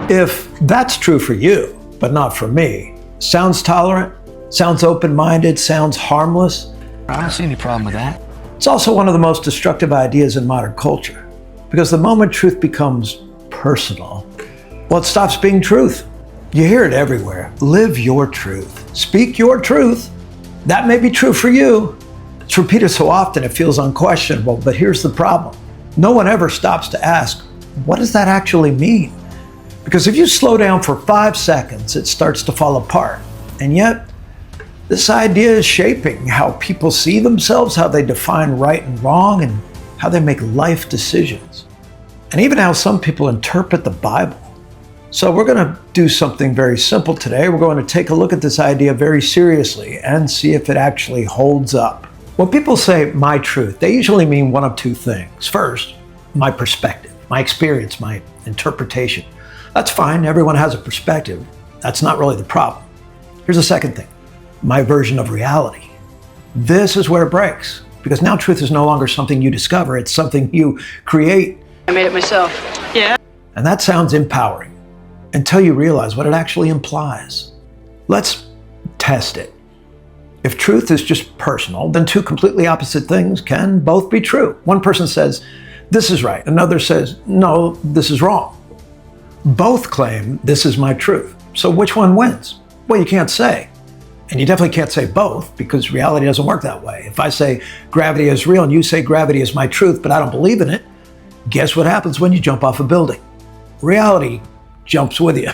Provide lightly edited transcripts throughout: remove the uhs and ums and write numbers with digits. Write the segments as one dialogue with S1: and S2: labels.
S1: If that's true for you, but not for me, sounds tolerant, sounds open-minded, sounds harmless.
S2: I don't see any problem with that.
S1: It's also one of the most destructive ideas in modern culture, because the moment truth becomes personal, well, it stops being truth. You hear it everywhere. Live your truth. Speak your truth. That may be true for you. It's repeated so often it feels unquestionable, but here's the problem. No one ever stops to ask, what does that actually mean? Because if you slow down for 5 seconds, it starts to fall apart. And yet, this idea is shaping how people see themselves, how they define right and wrong, and how they make life decisions. And even how some people interpret the Bible. So we're going to do something very simple today. We're going to take a look at this idea very seriously and see if it actually holds up. When people say my truth, they usually mean one of two things. First, my perspective, my experience, my interpretation. That's fine. Everyone has a perspective. That's not really the problem. Here's the second thing. My version of reality. This is where it breaks, because now truth is no longer something you discover, it's something you create.
S3: I made it myself. Yeah.
S1: And that sounds empowering until you realize what it actually implies. Let's test it. If truth is just personal, then two completely opposite things can both be true. One person says, this is right. Another says, no, this is wrong. Both claim this is my truth. So which one wins? Well, you can't say. And you definitely can't say both, because reality doesn't work that way. If I say gravity is real and you say gravity is my truth, but I don't believe in it, guess what happens when you jump off a building? Reality jumps with you.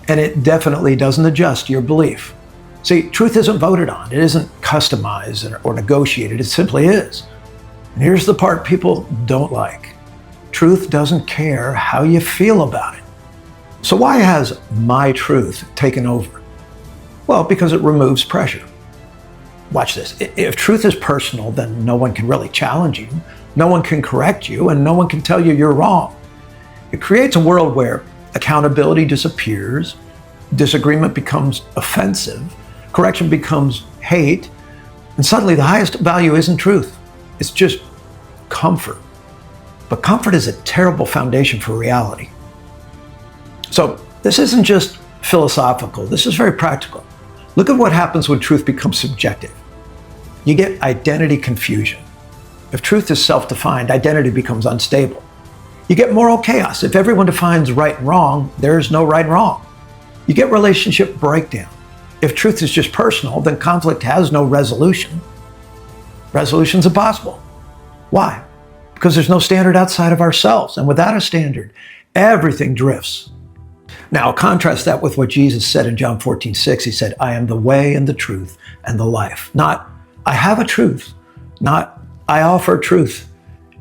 S1: And it definitely doesn't adjust your belief. See, truth isn't voted on. It isn't customized or negotiated. It simply is. And here's the part people don't like. Truth doesn't care how you feel about it. So why has my truth taken over? Well, because it removes pressure. Watch this. If truth is personal, then no one can really challenge you. No one can correct you, and no one can tell you you're wrong. It creates a world where accountability disappears, disagreement becomes offensive, correction becomes hate, and suddenly the highest value isn't truth. It's just comfort. But comfort is a terrible foundation for reality. So this isn't just philosophical. This is very practical. Look at what happens when truth becomes subjective. You get identity confusion. If truth is self-defined, identity becomes unstable. You get moral chaos. If everyone defines right and wrong, there's no right and wrong. You get relationship breakdown. If truth is just personal, then conflict has no resolution. Resolution's impossible. Why? Because there's no standard outside of ourselves. And without a standard, everything drifts. Now, contrast that with what Jesus said in John 14:6. He said, I am the way and the truth and the life. Not, I have a truth. Not, I offer truth.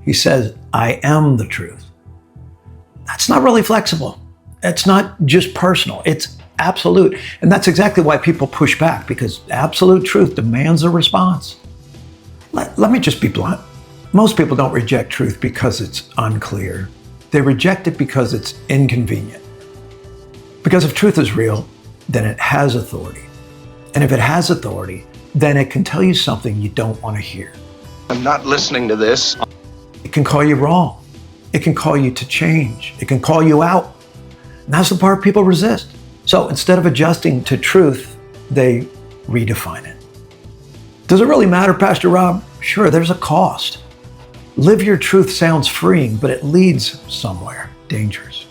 S1: He says, I am the truth. That's not really flexible. It's not just personal. It's absolute. And that's exactly why people push back, because absolute truth demands a response. Let me just be blunt. Most people don't reject truth because it's unclear. They reject it because it's inconvenient. Because if truth is real, then it has authority. And if it has authority, then it can tell you something you don't want to hear.
S4: I'm not listening to this.
S1: It can call you wrong. It can call you to change. It can call you out. And that's the part people resist. So instead of adjusting to truth, they redefine it. Does it really matter, Pastor Rob? Sure, there's a cost. Live your truth sounds freeing, but it leads somewhere dangerous.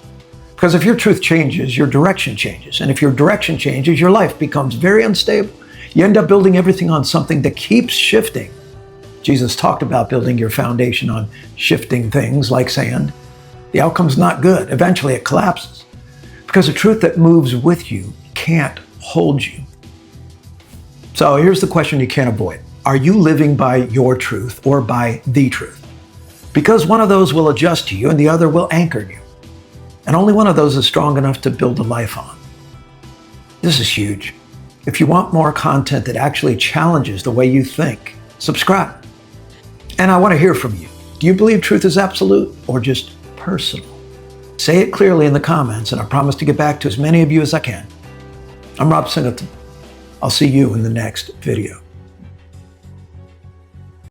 S1: Because if your truth changes, your direction changes. And if your direction changes, your life becomes very unstable. You end up building everything on something that keeps shifting. Jesus talked about building your foundation on shifting things like sand. The outcome's not good. Eventually it collapses. Because a truth that moves with you can't hold you. So here's the question you can't avoid. Are you living by your truth or by the truth? Because one of those will adjust to you and the other will anchor you. And only one of those is strong enough to build a life on. This is huge. If you want more content that actually challenges the way you think, subscribe. And I want to hear from you. Do you believe truth is absolute or just personal? Say it clearly in the comments, and I promise to get back to as many of you as I can. I'm Rob Singleton. I'll see you in the next video.